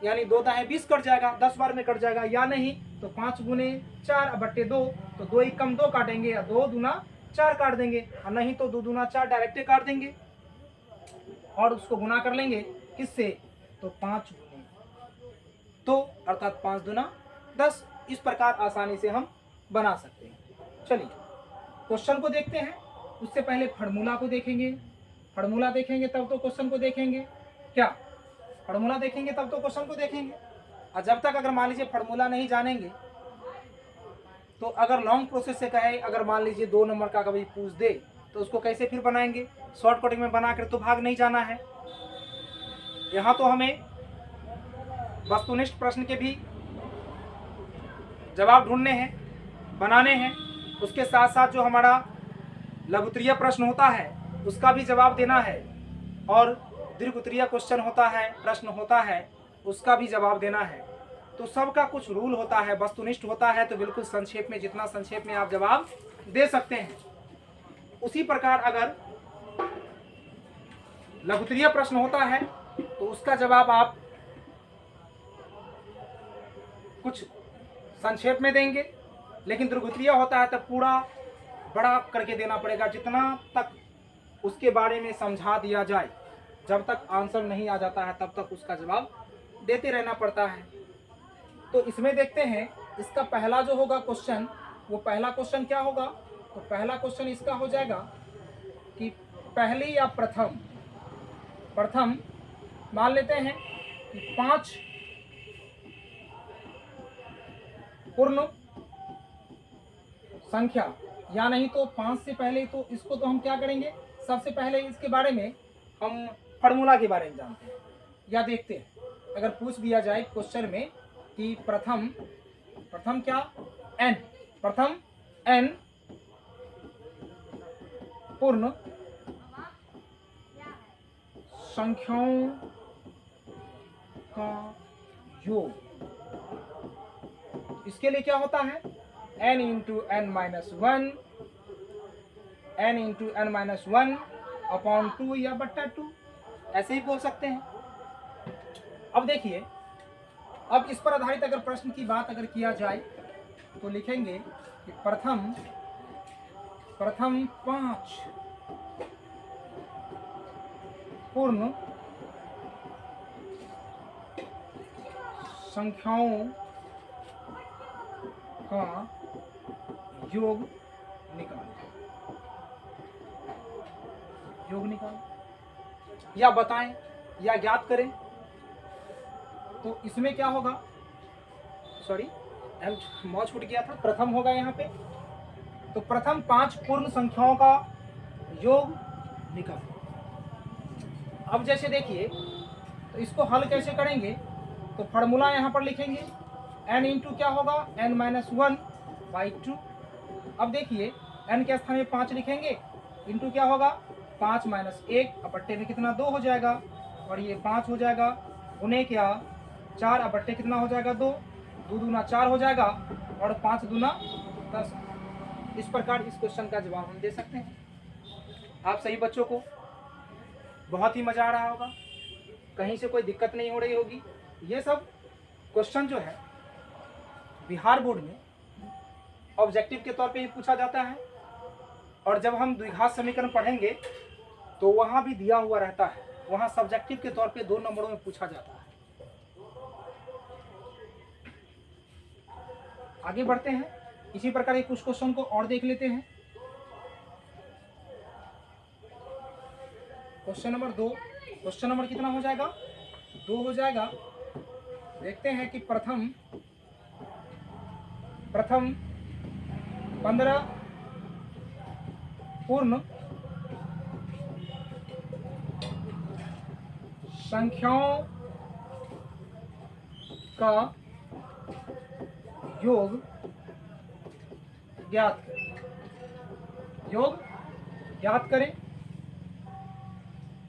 यानी 2 दाएं 20 कट जाएगा, 10 बार में कट जाएगा, या नहीं तो 5 गुने 4 अब बट्टे 2, तो 2 एक कम 2 काटेंगे, या 2 दूना 4 काट देंगे, और नहीं तो 2 दूना 4 डायरेक्ट काट देंगे और उसको गुना कर लेंगे किससे, तो 5 गुने 2 अर्थात 5 दूना 10। इस प्रकार आसानी से हम बना सकते हैं। चलिए क्वेश्चन को देखते हैं, उससे पहले फार्मूला को देखेंगे। फार्मूला देखेंगे तब तो क्वेश्चन को देखेंगे, क्या फार्मूला देखेंगे तब तो क्वेश्चन को देखेंगे। और जब तक अगर मान लीजिए फार्मूला नहीं जानेंगे तो अगर लॉन्ग प्रोसेस से कहे, अगर मान लीजिए 2 नंबर का कभी पूछ दे तो उसको कैसे फिर बनाएंगे, शॉर्टकट में बना कर तो भाग नहीं जाना है। यहाँ तो हमें वस्तुनिष्ठ प्रश्न के भी जवाब ढूंढने हैं, बनाने हैं, उसके साथ साथ जो हमारा लघुत्तरीय प्रश्न होता है उसका भी जवाब देना है, और दीर्घोत्तरीय क्वेश्चन होता है, प्रश्न होता है, उसका भी जवाब देना है। तो सबका कुछ रूल होता है, वस्तुनिष्ठ होता है तो बिल्कुल संक्षेप में, जितना संक्षेप में आप जवाब दे सकते हैं। उसी प्रकार अगर लघुत्तरीय प्रश्न होता है तो उसका जवाब आप कुछ संक्षेप में देंगे, लेकिन दीर्घोत्तरीय होता है तो पूरा बड़ा करके देना पड़ेगा, जितना तक उसके बारे में समझा दिया जाए। जब तक आंसर नहीं आ जाता है तब तक उसका जवाब देते रहना पड़ता है। तो इसमें देखते हैं, इसका पहला जो होगा क्वेश्चन, वो पहला क्वेश्चन क्या होगा, तो पहला क्वेश्चन इसका हो जाएगा कि पहली या प्रथम, प्रथम मान लेते हैं कि 5 पूर्ण संख्या, या नहीं तो 5 से पहले, तो इसको तो हम क्या करेंगे, सबसे पहले इसके बारे में हम फार्मूला के बारे में जानते हैं या देखते हैं। अगर पूछ दिया जाए क्वेश्चन में कि प्रथम क्या n, प्रथम n पूर्ण संख्याओं का योग, इसके लिए क्या होता है, n into n minus 1, n into n minus 1 upon 2 या बट्टा 2, ऐसे ही बोल सकते हैं। अब देखिए, अब इस पर आधारित अगर प्रश्न की बात अगर किया जाए तो लिखेंगे कि प्रथम 5 पूर्ण संख्याओं का योग निकालें या बताएं या ज्ञात करें। तो इसमें क्या होगा, सॉरी मौज छूट गया था, प्रथम होगा यहाँ पे। तो प्रथम 5 पूर्ण संख्याओं का योग निकालें। अब जैसे देखिए, तो इसको हल कैसे करेंगे, तो फार्मूला यहाँ पर लिखेंगे, n इंटू क्या होगा, n माइनस 1 बाई 2। अब देखिए n के स्थान में 5 लिखेंगे, इंटू क्या होगा, 5 माइनस 1, अब बट्टे में कितना 2 हो जाएगा, और ये 5 हो जाएगा, गुने क्या 4, अब बट्टे कितना हो जाएगा 2, 2 दूना 4 हो जाएगा, और 5 दूना 10। इस प्रकार इस क्वेश्चन का जवाब हम दे सकते हैं। आप सभी बच्चों को बहुत ही मज़ा आ रहा होगा, कहीं से कोई दिक्कत नहीं हो रही होगी। ये सब क्वेश्चन जो है बिहार बोर्ड में ऑब्जेक्टिव के तौर पे ही पूछा जाता है, और जब हम द्विघात समीकरण पढ़ेंगे तो वहाँ भी दिया हुआ रहता है, वहाँ सब्जेक्टिव के तौर पे 2 नंबरों में पूछा जाता है। आगे बढ़ते हैं, इसी प्रकार के कुछ क्वेश्चन को और देख लेते हैं। क्वेश्चन नंबर 2, क्वेश्चन नंबर कितना हो जाएगा, 2 हो जाएगा। देखते हैं कि प्रथम 15 पूर्ण संख्याओं का योग ज्ञात करें। योग ज्ञात करें,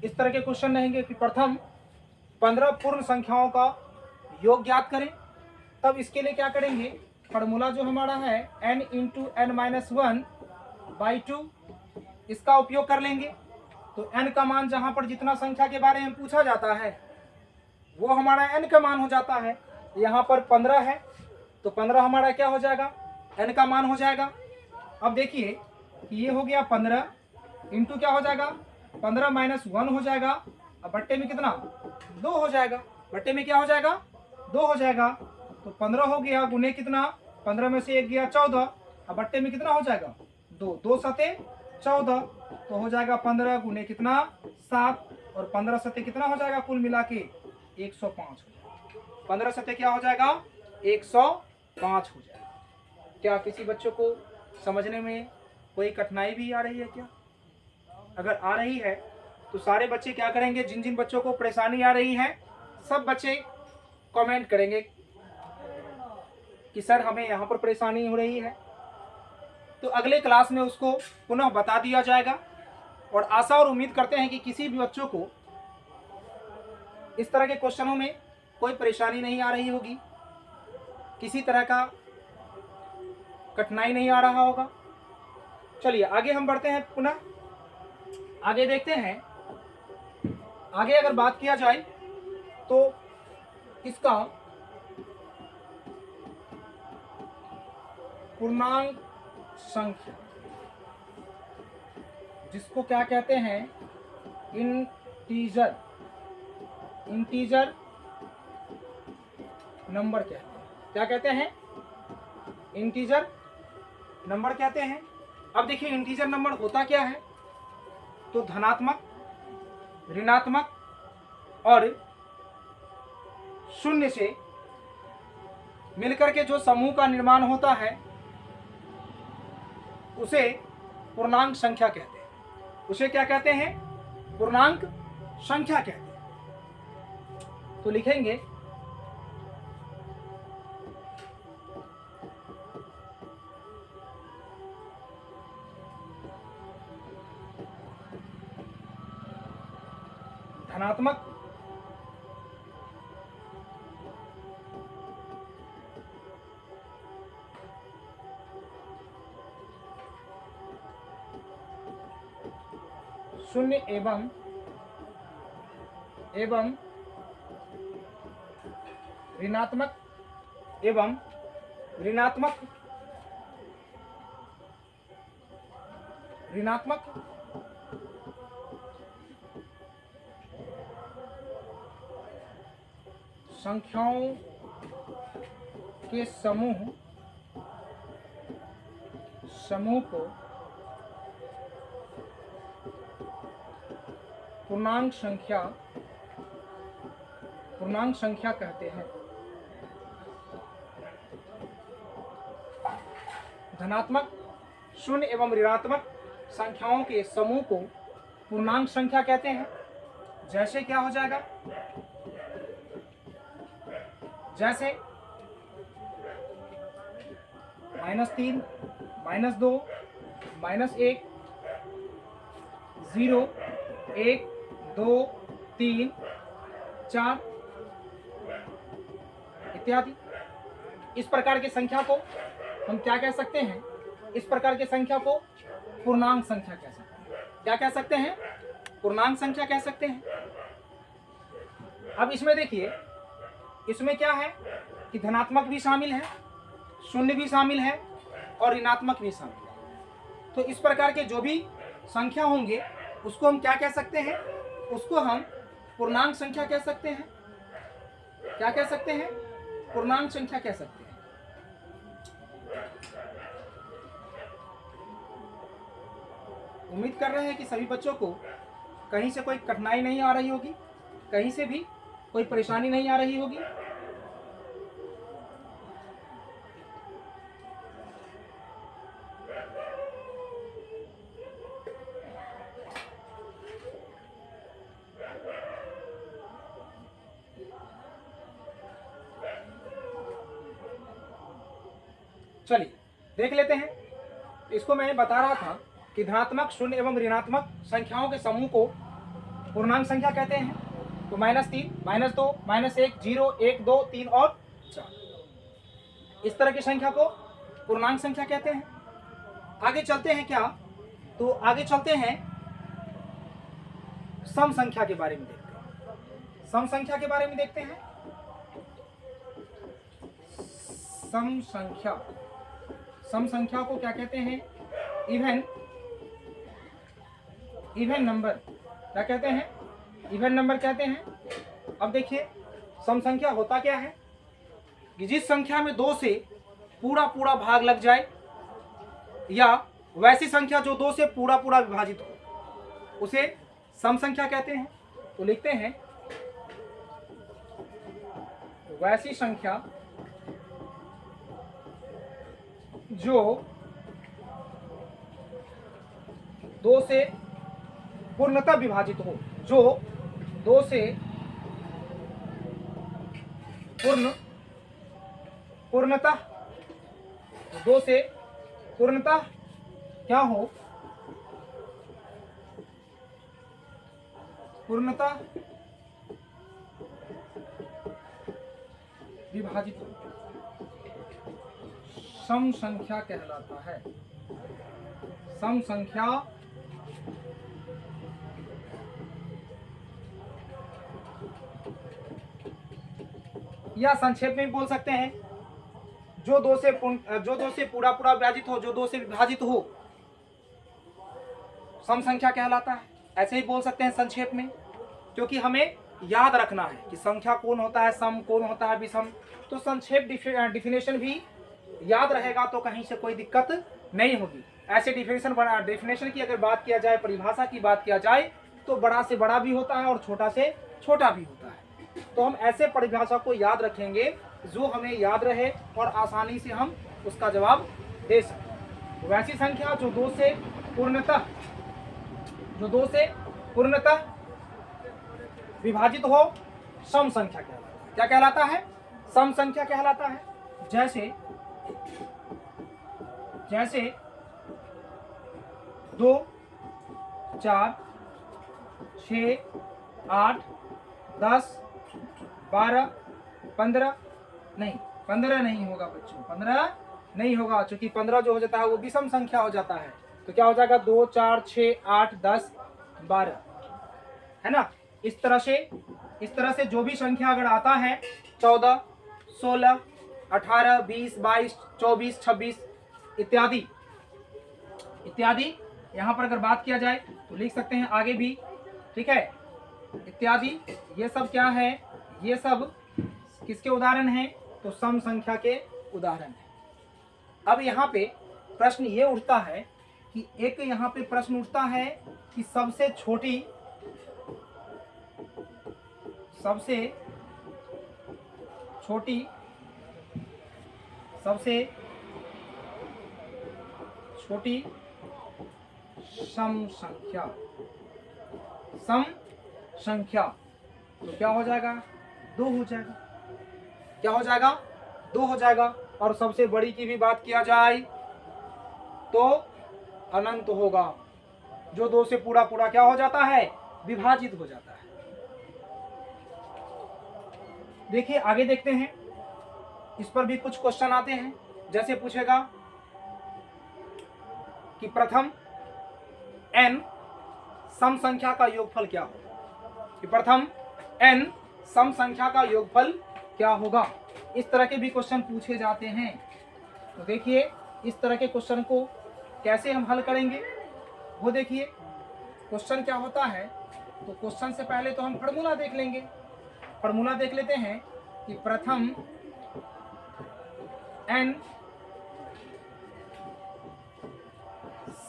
इस तरह के क्वेश्चन रहेंगे कि प्रथम 15 पूर्ण संख्याओं का योग ज्ञात करें। तब इसके लिए क्या करेंगे, फार्मूला जो हमारा है n into n minus 1 by 2, इसका उपयोग कर लेंगे। तो n का मान जहां पर जितना संख्या के बारे में पूछा जाता है वो हमारा n का मान हो जाता है। यहाँ पर 15 है तो 15 हमारा क्या हो जाएगा, n का मान हो जाएगा। अब देखिए कि ये हो गया 15 इंटू क्या हो जाएगा, 15 माइनस 1 हो जाएगा। अब बट्टे में कितना, 2 हो जाएगा। बट्टे में क्या हो जाएगा, 2 हो जाएगा। तो 15 हो गया गुने कितना, 15 में से 1 गया 14। अब बट्टे में कितना हो जाएगा, 2, 2 सते 14। तो हो जाएगा 15 गुने कितना, 7, और 15 सते कितना हो जाएगा, कुल मिला के 105 हो जाएगा। 15 सते क्या हो जाएगा, 105 हो जाएगा। क्या किसी बच्चों को समझने में कोई कठिनाई भी आ रही है क्या? अगर आ रही है तो सारे बच्चे क्या करेंगे, जिन जिन बच्चों को परेशानी आ रही है सब बच्चे कमेंट करेंगे कि सर हमें यहाँ पर परेशानी हो रही है। तो अगले क्लास में उसको पुनः बता दिया जाएगा। और आशा और उम्मीद करते हैं कि किसी भी बच्चों को इस तरह के क्वेश्चनों में कोई परेशानी नहीं आ रही होगी, किसी तरह का कठिनाई नहीं आ रहा होगा। चलिए आगे हम बढ़ते हैं, पुनः आगे देखते हैं। आगे अगर बात किया जाए तो इसका पूर्णांक संख्या, जिसको क्या कहते हैं, इंटीजर नंबर कहते हैं। क्या कहते हैं, इंटीजर नंबर कहते हैं। अब देखिए इंटीजर नंबर होता क्या है, तो धनात्मक, ऋणात्मक और शून्य से मिलकर के जो समूह का निर्माण होता है उसे पूर्णांक संख्या कहते हैं। उसे क्या कहते हैं, पूर्णांक संख्या कहते हैं। तो लिखेंगे धनात्मक, शून्य एवं ऋणात्मक संख्याओं के समूह को पूर्णांक संख्या कहते हैं। धनात्मक, शून्य एवं ऋणात्मक संख्याओं के समूह को पूर्णांक संख्या कहते हैं। जैसे क्या हो जाएगा, जैसे -3, -2, -1, 0, 1, 2, 3, 4 इत्यादि। इस प्रकार की संख्या को हम क्या कह सकते हैं, इस प्रकार की संख्या को पूर्णांक संख्या कह सकते हैं। क्या कह सकते हैं, पूर्णांक संख्या कह सकते हैं। अब इसमें देखिए, इसमें क्या है कि धनात्मक भी शामिल है, शून्य भी शामिल है और ऋणात्मक भी शामिल है। तो इस प्रकार के जो भी संख्या होंगे उसको हम क्या कह सकते हैं, उसको हम पूर्णांक संख्या कह सकते हैं। क्या कह सकते हैं, पूर्णांक संख्या कह सकते हैं। उम्मीद कर रहे हैं कि सभी बच्चों को कहीं से कोई कठिनाई नहीं आ रही होगी, कहीं से भी कोई परेशानी नहीं आ रही होगी। चलिए देख लेते हैं। इसको मैं बता रहा था कि धनात्मक, शून्य एवं ऋणात्मक संख्याओं के समूह को पूर्णांक संख्या कहते हैं। तो -3, -2, -1, 0, 1, 2, 3 और 4 इस तरह की संख्या को पूर्णांक संख्या कहते हैं। आगे चलते हैं क्या तो आगे चलते हैं, सम संख्या के बारे में देखते हैं। सम संख्या के बारे में देखते हैं। सम संख्या, सम संख्या को क्या कहते हैं? Even number. क्या कहते हैं? इवन नंबर कहते हैं। अब देखिए, सम संख्या होता क्या है कि जिस संख्या में 2 से पूरा पूरा भाग लग जाए, या वैसी संख्या जो 2 से पूरा पूरा विभाजित हो, उसे सम संख्या कहते हैं। तो लिखते हैं, वैसी संख्या जो 2 से पूर्णतः विभाजित हो, जो 2 से पूर्णतः 2 से पूर्णतः क्या हो? पूर्णतः विभाजित हो, सम संख्या कहलाता है। सम संख्या या संक्षेप में बोल सकते हैं, जो 2 से पूरा पूरा विभाजित हो, जो 2 से विभाजित हो, सम संख्या कहलाता है। ऐसे ही बोल सकते हैं संक्षेप में, क्योंकि हमें याद रखना है कि संख्या कौन होता है, सम कौन होता है, विषम। तो संक्षेप डिफिनेशन भी याद रहेगा तो कहीं से कोई दिक्कत नहीं होगी। ऐसे डिफिनेशन की अगर बात किया जाए, परिभाषा की बात किया जाए, तो बड़ा से बड़ा भी होता है और छोटा से छोटा भी होता है। तो हम ऐसे परिभाषा को याद रखेंगे जो हमें याद रहे और आसानी से हम उसका जवाब दे सकें। वैसी संख्या जो 2 से पूर्णतः विभाजित हो, सम संख्या कहलाता है। क्या कहलाता है? सम संख्या कहलाता है। जैसे 2, 4, 6, 8, 10, 12, 15 नहीं होगा बच्चों, 15 नहीं होगा, क्योंकि 15 जो हो जाता है वो विषम संख्या हो जाता है। तो क्या हो जाएगा? 2, 4, 6, 8, 10, 12, है ना। इस तरह से जो भी संख्या अगर आता है, 14, 16, 18, 20, 22, 24, 26 इत्यादि यहाँ पर अगर बात किया जाए तो लिख सकते हैं आगे भी, ठीक है। इत्यादि ये सब क्या है? ये सब किसके उदाहरण हैं? तो सम संख्या के उदाहरण हैं। अब यहाँ पे प्रश्न ये उठता है कि सबसे छोटी सम संख्या तो क्या हो जाएगा? 2 हो जाएगा। क्या हो जाएगा? 2 हो जाएगा। और सबसे बड़ी की भी बात किया जाए तो अनंत होगा, जो 2 से पूरा पूरा क्या हो जाता है? विभाजित हो जाता है। देखिए आगे देखते हैं, इस पर भी कुछ क्वेश्चन आते हैं। जैसे पूछेगा कि प्रथम n सम संख्या का योगफल क्या होगा? कि प्रथम n सम संख्या का योगफल क्या होगा? इस तरह के भी क्वेश्चन पूछे जाते हैं। तो देखिए इस तरह के क्वेश्चन को कैसे हम हल करेंगे, वो देखिए। क्वेश्चन क्या होता है, तो क्वेश्चन से पहले तो हम फॉर्मूला देख लेंगे। फॉर्मूला देख लेते हैं कि प्रथम n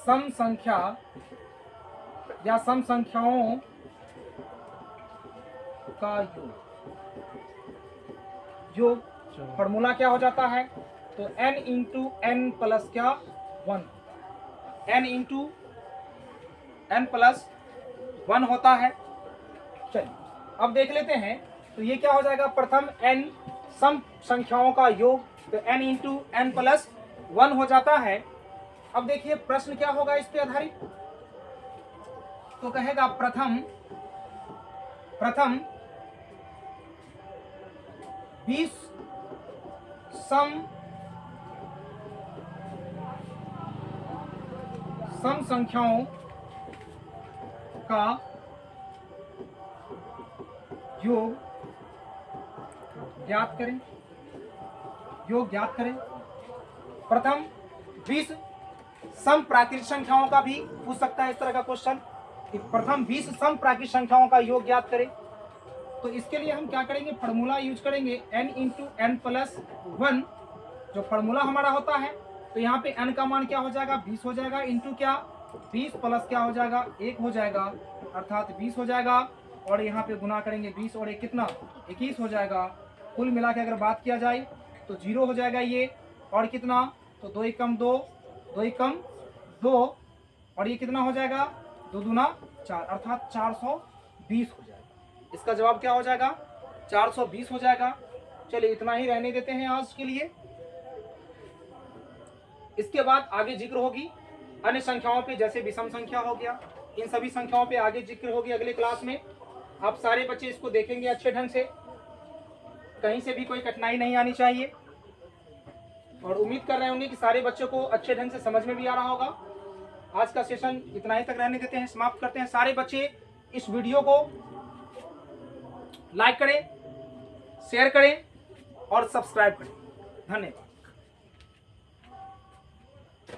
सम संख्या या सम संख्याओं का योग फॉर्मूला क्या हो जाता है? तो n इंटू n प्लस क्या? 1, n इंटू n प्लस 1 होता है। चलिए अब देख लेते हैं, तो ये क्या हो जाएगा? प्रथम n सम संख्याओं का योग, तो n इंटू n प्लस 1 हो जाता है। अब देखिए प्रश्न क्या होगा इस पे आधारित, तो कहेगा प्रथम 20 सम सम संख्याओं का योग ज्ञात करें। योग ज्ञात करें। प्रथम 20 सम प्राकृतिक संख्याओं का भी पूछ सकता है इस तरह का क्वेश्चन कि प्रथम 20 सम प्राकृतिक संख्याओं का योग ज्ञात करें। तो इसके लिए हम क्या करेंगे, फॉर्मूला यूज करेंगे n इंटू एन प्लस 1, जो फॉर्मूला हमारा होता है। तो यहाँ पे n का मान क्या हो जाएगा, 20 हो जाएगा, इंटू क्या 20 प्लस क्या हो जाएगा 1 हो जाएगा, अर्थात 20 हो जाएगा। और यहाँ पे गुना करेंगे 20 और 1 कितना 21 हो जाएगा। कुल मिला के अगर बात किया जाए तो 0 हो जाएगा ये, और कितना तो 2 एकम 2, 2 एकम 2, और ये कितना हो जाएगा 2 दूना 4, अर्थात 420 हो जाएगा। इसका जवाब क्या हो जाएगा 420 हो जाएगा। चलिए इतना ही रहने देते हैं आज के लिए। इसके बाद आगे जिक्र होगी अन्य संख्याओं पे, जैसे विषम संख्या हो गया, इन सभी संख्याओं पे आगे जिक्र होगी अगले क्लास में। आप सारे बच्चे इसको देखेंगे अच्छे ढंग से, कहीं से भी कोई कठिनाई नहीं आनी चाहिए। और उम्मीद कर रहे होंगे कि सारे बच्चों को अच्छे ढंग से समझ में भी आ रहा होगा। आज का सेशन इतना ही तक रहने देते हैं, समाप्त करते हैं। सारे बच्चे इस वीडियो को लाइक करें, शेयर करें और सब्सक्राइब करें। धन्यवाद।